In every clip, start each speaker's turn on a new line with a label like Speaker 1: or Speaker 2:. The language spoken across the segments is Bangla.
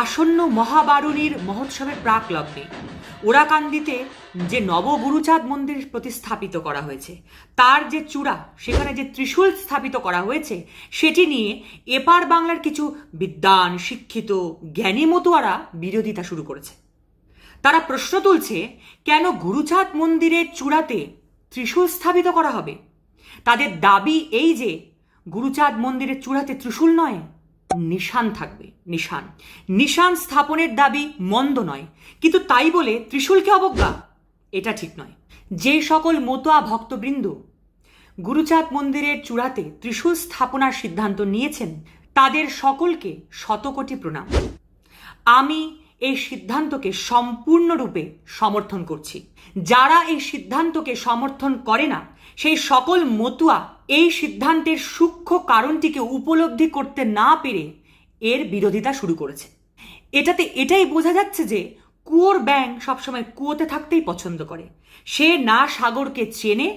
Speaker 1: আসন্ন মহাবারুণীর মহোৎসবের প্রাক লগ্নে ওরাকান্দিতে যে নবগুরুচাঁদ মন্দির প্রতিস্থাপিত করা হয়েছে, তার যে চূড়া, সেখানে যে ত্রিশূল স্থাপিত করা হয়েছে, সেটি নিয়ে এপার বাংলার কিছু বিদ্বান, শিক্ষিত, জ্ঞানী মতুয়ারা বিরোধিতা শুরু করেছে। তারা প্রশ্ন তুলছে, কেন গুরুচাঁদ মন্দিরের চূড়াতে ত্রিশূল স্থাপিত করা হবে? তাদের দাবি এই যে গুরুচাঁদ মন্দিরের চূড়াতে ত্রিশূল নয়, নিশান থাকবে। নিশান স্থাপনের দাবি মন্দ নয়, কিন্তু তাই বলে ত্রিশূলকে অবজ্ঞা, এটা ঠিক নয়। যে সকল মতুয়া ভক্তবৃন্দ গুরুচাঁদ মন্দিরের চূড়াতে ত্রিশূল স্থাপনার সিদ্ধান্ত নিয়েছেন, তাদের সকলকে শতকোটি প্রণাম। আমি এই সিদ্ধান্তকে সম্পূর্ণরূপে সমর্থন করছি। যারা এই সিদ্ধান্তকে সমর্থন করে না, সেই সকল মতুয়া এই সিদ্ধান্তের সূক্ষ্ম কারণটিকে উপলব্ধি করতে না পেরে এর বিরোধিতা শুরু করেছে। এটাতে এটাই বোঝা যাচ্ছে যে কুয়োর ব্যাঙ সবসময় কুয়োতে থাকতেই পছন্দ করে। সে না সাগরকে চেনে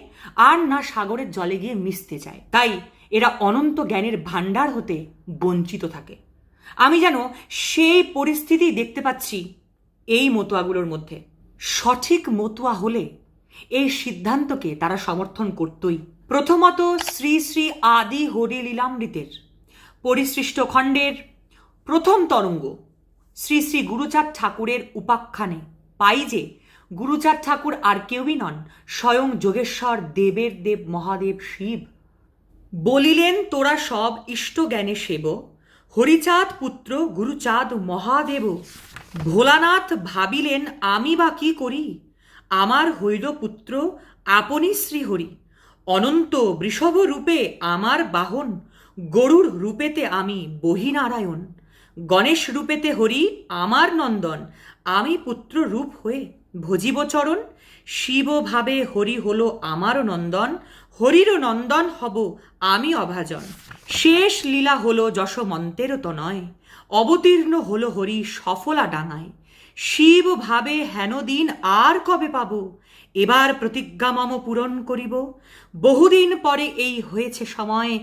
Speaker 1: আর না সাগরের জলে গিয়ে মিশতে চায়। তাই এরা অনন্ত জ্ঞানের ভাণ্ডার হতে বঞ্চিত থাকে। আমি যেন সেই পরিস্থিতি দেখতে পাচ্ছি এই মতুয়াগুলোর মধ্যে। সঠিক মতুয়া হলে এই সিদ্ধান্তকে তারা সমর্থন করতই। প্রথমত, শ্রী শ্রী আদি হরি লীলামৃতের পরিসৃষ্ট খণ্ডের প্রথম তরঙ্গ শ্রী শ্রী গুরুচাঁদ ঠাকুরের উপাখ্যানে পাই যে গুরুচাঁদ ঠাকুর আর কেউই নন, স্বয়ং যোগেশ্বর দেবের দেব মহাদেব শিব। বলিলেন, তোরা সব ইষ্ট জ্ঞানে সেব, হরিচাঁদ পুত্র গুরুচাঁদ মহাদেব। ভোলানাথ ভাবিলেন, আমি বা কি করি, আমার হইল পুত্র আপনি শ্রীহরি। অনন্ত বৃষভ রূপে আমার বাহন, গরুর রূপেতে আমি বহিনারায়ণ। গণেশ রূপেতে হরি আমার নন্দন, আমি পুত্র রূপ হয়ে ভজিব চরণ। শিব ভাবে হরি হলো আমারও নন্দন, হরিরও নন্দন হব আমি অভাজন। শেষ লীলা হলো যশমন্তেরও তো নয়, অবতীর্ণ হলো হরি সফলা ডাঙায়। শিব ভাবে হেন দিন আর কবে পাব, এবার প্রতিজ্ঞা মম পূরণ করিব। বহুদিন পরে এই হয়েছে সময়,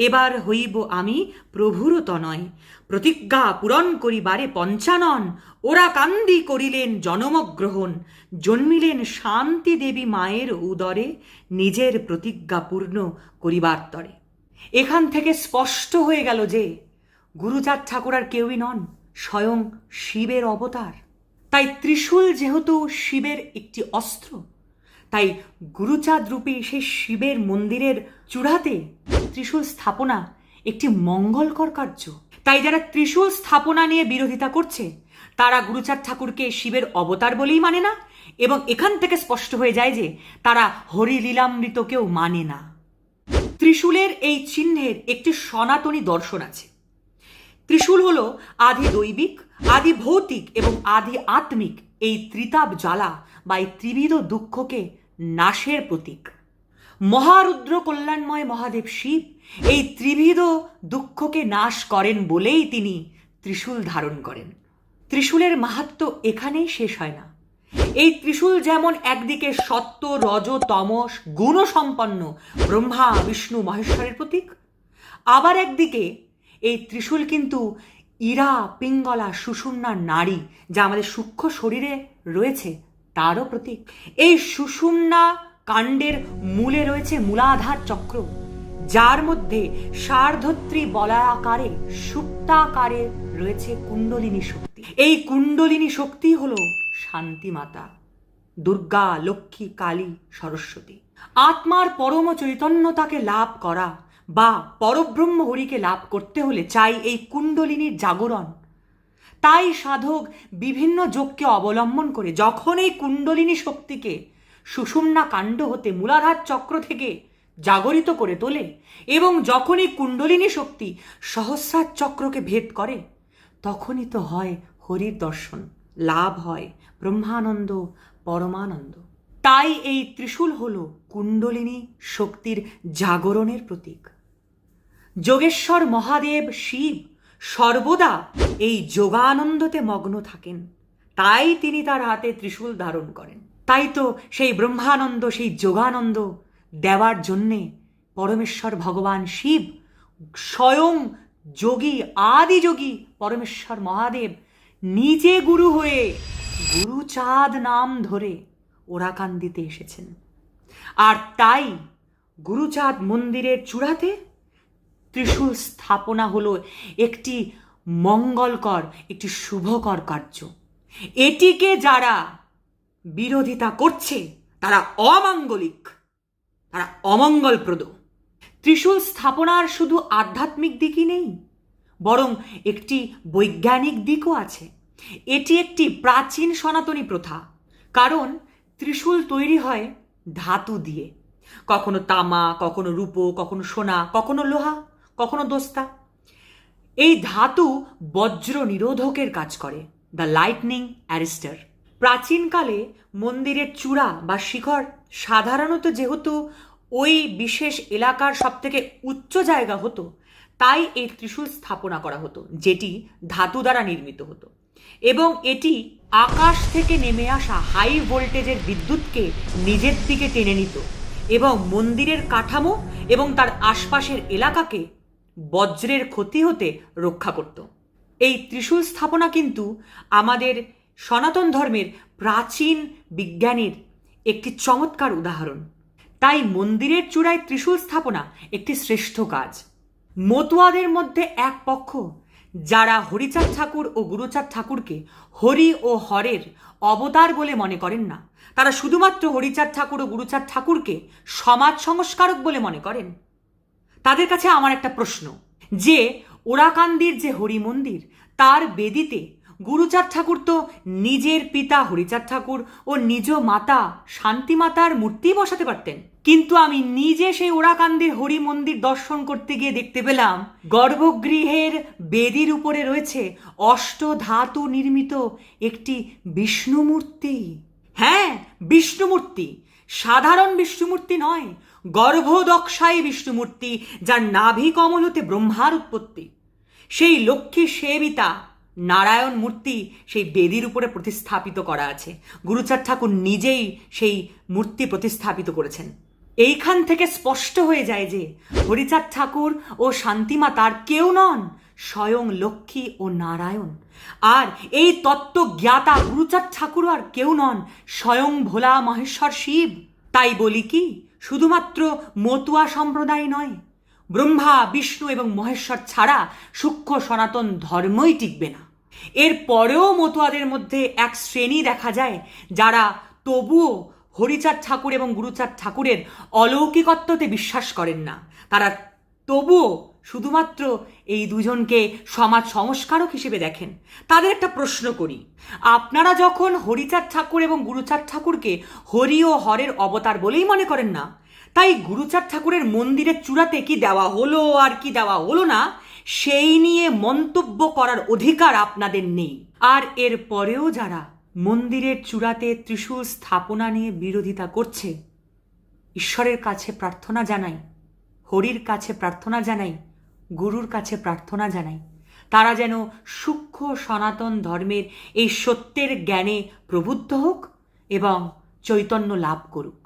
Speaker 1: এবার হইব আমি প্রভুর তনয়। প্রতিজ্ঞা পূরণ করিবারে পঞ্চানন, ওরা কান্দি করিলেন জনমগ্রহণ। জন্মিলেন শান্তি দেবী মায়ের উদরে, নিজের প্রতিজ্ঞা পূর্ণ করিবার তরে। এখান থেকে স্পষ্ট হয়ে গেল যে গুরুচাঁদ ঠাকুর আর কেউই নন, স্বয়ং শিবের অবতার। তাই ত্রিশূল যেহেতু শিবের একটি অস্ত্র, তাই গুরুচাঁদ রূপী সেই শিবের মন্দিরের চূড়াতে ত্রিশূল স্থাপনা একটি মঙ্গলকর কার্য। তাই যারা ত্রিশূল স্থাপনা নিয়ে বিরোধিতা করছে, তারা গুরুচাঁদ ঠাকুরকে শিবের অবতার বলেই মানে না, এবং এখান থেকে স্পষ্ট হয়ে যায় যে তারা হরিলীলামৃতকেও মানে না। ত্রিশূলের এই চিহ্নের একটি সনাতনী দর্শন আছে। ত্রিশূল হলো আদি দৈবিক, আদি ভৌতিক এবং আদি আত্মিক এই ত্রিতাপ জ্বালা বা এই ত্রিবিধ দুঃখকে নাশের প্রতীক। মহারুদ্র কল্যাণময় মহাদেব শিব এই ত্রিবিধ দুঃখকে নাশ করেন বলেই তিনি ত্রিশূল ধারণ করেন। ত্রিশূলের মাহাত্ম্য এখানেই শেষ হয় না। এই ত্রিশূল যেমন একদিকে সত্য, রজ, তমস গুণসম্পন্ন ব্রহ্মা, বিষ্ণু, মহেশ্বরের প্রতীক, আবার একদিকে এই ত্রিশূল কিন্তু ইরা, পিঙ্গলা, সুষুম্নার নাড়ি, যা আমাদের সূক্ষ্ম শরীরে রয়েছে, তারও প্রতীক। এই সুষুম্না কাণ্ডের মূলে রয়েছে মূলাধার চক্র, যার মধ্যে সার্ধত্রী বলয়াকারে সুপ্তাকারে রয়েছে কুণ্ডলিনী শক্তি। এই কুণ্ডলিনী শক্তি হল শান্তিমাতা, দুর্গা, লক্ষ্মী, কালী, সরস্বতী। আত্মার পরম চৈতন্যতাকে লাভ করা বা পরব্রহ্ম হরিকে লাভ করতে হলে চাই এই কুণ্ডলিনীর জাগরণ। তাই সাধক বিভিন্ন যোগকে অবলম্বন করে যখন এই কুণ্ডলিনী শক্তিকে সুষুম্না কাণ্ড হতে মূলাধার চক্র থেকে জাগরিত করে তোলে, এবং যখন এই কুণ্ডলিনী শক্তি সহস্রার চক্রকে ভেদ করে, তখনই তো হয় হরির দর্শন, লাভ হয় ব্রহ্মানন্দ, পরমানন্দ। তাই এই ত্রিশূল হল কুণ্ডলিনী শক্তির জাগরণের প্রতীক। যোগেশ্বর মহাদেব শিব সর্বদা এই যোগানন্দতে মগ্ন থাকেন, তাই তিনি তার হাতে ত্রিশূল ধারণ করেন। তাই তো সেই ব্রহ্মানন্দ, সেই যোগানন্দ দেওয়ার জন্যে পরমেশ্বর ভগবান শিব স্বয়ং যোগী, আদি যোগী পরমেশ্বর মহাদেব নিজে গুরু হয়ে গুরুচাঁদ নাম ধরে ওরাকান্দিতে এসেছেন। আর তাই গুরুচাঁদ মন্দিরের চূড়াতে ত্রিশূল স্থাপনা হলো একটি মঙ্গলকর, একটি শুভকর কার্য। এটিকে যারা বিরোধিতা করছে তারা অমাঙ্গলিক, তারা অমঙ্গলপ্রদ। ত্রিশূল স্থাপনার শুধু আধ্যাত্মিক দিকই নেই, বরং একটি বৈজ্ঞানিক দিকও আছে। এটি একটি প্রাচীন সনাতনী প্রথা, কারণ ত্রিশূল তৈরি হয় ধাতু দিয়ে, কখনো তামা, কখনো রূপো, কখনো সোনা, কখনো লোহা, কখনো দস্তা। এই ধাতু বজ্র নিরোধকের কাজ করে, দ্য লাইটনিং অ্যারেস্টার। প্রাচীনকালে মন্দিরের চূড়া বা শিখর সাধারণত যেহেতু ওই বিশেষ এলাকার সবথেকে উচ্চ জায়গা হতো, তাই এই ত্রিশূল স্থাপনা করা হতো, যেটি ধাতু দ্বারা নির্মিত হতো এবং এটি আকাশ থেকে নেমে আসা হাই ভোল্টেজের বিদ্যুৎকে নিজের দিকে টেনে নিত এবং মন্দিরের কাঠামো এবং তার আশপাশের এলাকাকে বজ্রের ক্ষতি হতে রক্ষা করত। এই ত্রিশূল স্থাপনা কিন্তু আমাদের সনাতন ধর্মের প্রাচীন বিজ্ঞানের একটি চমৎকার উদাহরণ। তাই মন্দিরের চূড়ায় ত্রিশূল স্থাপনা একটি শ্রেষ্ঠ কাজ। মতুয়াদের মধ্যে এক পক্ষ যারা হরিচাঁদ ঠাকুর ও গুরুচাঁদ ঠাকুরকে হরি ও হরের অবতার বলে মনে করেন না, তারা শুধুমাত্র হরিচাঁদ ঠাকুর ও গুরুচাঁদ ঠাকুরকে সমাজ সংস্কারক বলে মনে করেন। তাদের কাছে আমার একটা প্রশ্ন, যে ওরাকান্দির যে হরি মন্দির, তার বেদিতে গুরুচাঁদ ঠাকুর তো নিজের পিতা হরিচাঁদ ঠাকুর ও নিজ মাতা শান্তি মাতার মূর্তি বসাতে পারতেন, কিন্তু আমি নিজে সেই ওরাকান্দির হরি মন্দির দর্শন করতে গিয়ে দেখতে পেলাম গর্ভগৃহের বেদির উপরে রয়েছে অষ্টধাতু নির্মিত একটি বিষ্ণু মূর্তি। হ্যাঁ, বিষ্ণু মূর্তি, সাধারণ বিষ্ণুমূর্তি নয়, গর্ভদক্ষায়ী বিষ্ণুমূর্তি, যার নাভি কমল হতে ব্রহ্মার উৎপত্তি। সেই লক্ষ্মী সেবিতা নারায়ণ মূর্তি সেই বেদির উপরে প্রতিস্থাপিত করা আছে। গুরুচাঁদ ঠাকুর নিজেই সেই মূর্তি প্রতিস্থাপিত করেছেন। এইখান থেকে স্পষ্ট হয়ে যায় যে হরিচাঁদ ঠাকুর ও শান্তিমাতার কেউ নন, স্বয়ং লক্ষ্মী ও নারায়ণ। আর এই তত্ত্ব জ্ঞাতা গুরুচাঁদ ঠাকুর আর কেউ নন, স্বয়ং ভোলা মহেশ্বর শিব। তাই বলি কি, শুধুমাত্র মতুয়া সম্প্রদায় নয়, ব্রহ্মা, বিষ্ণু এবং মহেশ্বর ছাড়া সূক্ষ্ম সনাতন ধর্মই টিকবে না। এর পরেও মতুয়াদের মধ্যে এক শ্রেণী দেখা যায় যারা তবুও হরিচাঁদ ঠাকুর এবং গুরুচাঁদ ঠাকুরের অলৌকিকত্বতে বিশ্বাস করেন না। তারা তবুও শুধুমাত্র এই দুজনকে সমাজ সংস্কারক হিসেবে দেখেন। তাদের একটা প্রশ্ন করি, আপনারা যখন হরিচাঁদ ঠাকুর এবং গুরুচাঁদ ঠাকুরকে হরি ও হরের অবতার বলেই মনে করেন না, তাই গুরুচাঁদ ঠাকুরের মন্দিরের চূড়াতে কি দেওয়া হলো আর কি দেওয়া হলো না, সেই নিয়ে মন্তব্য করার অধিকার আপনাদের নেই। আর এর পরেও যারা মন্দিরের চূড়াতে ত্রিশূল স্থাপনা নিয়ে বিরোধিতা করছে, ঈশ্বরের কাছে প্রার্থনা জানাই, হরির কাছে প্রার্থনা জানাই, গুরুর কাছে প্রার্থনা জানাই, তারা যেন সূক্ষ্ম সনাতন ধর্মের এই সত্যের জ্ঞানে প্রবুদ্ধ হোক এবং চৈতন্য লাভ করুক।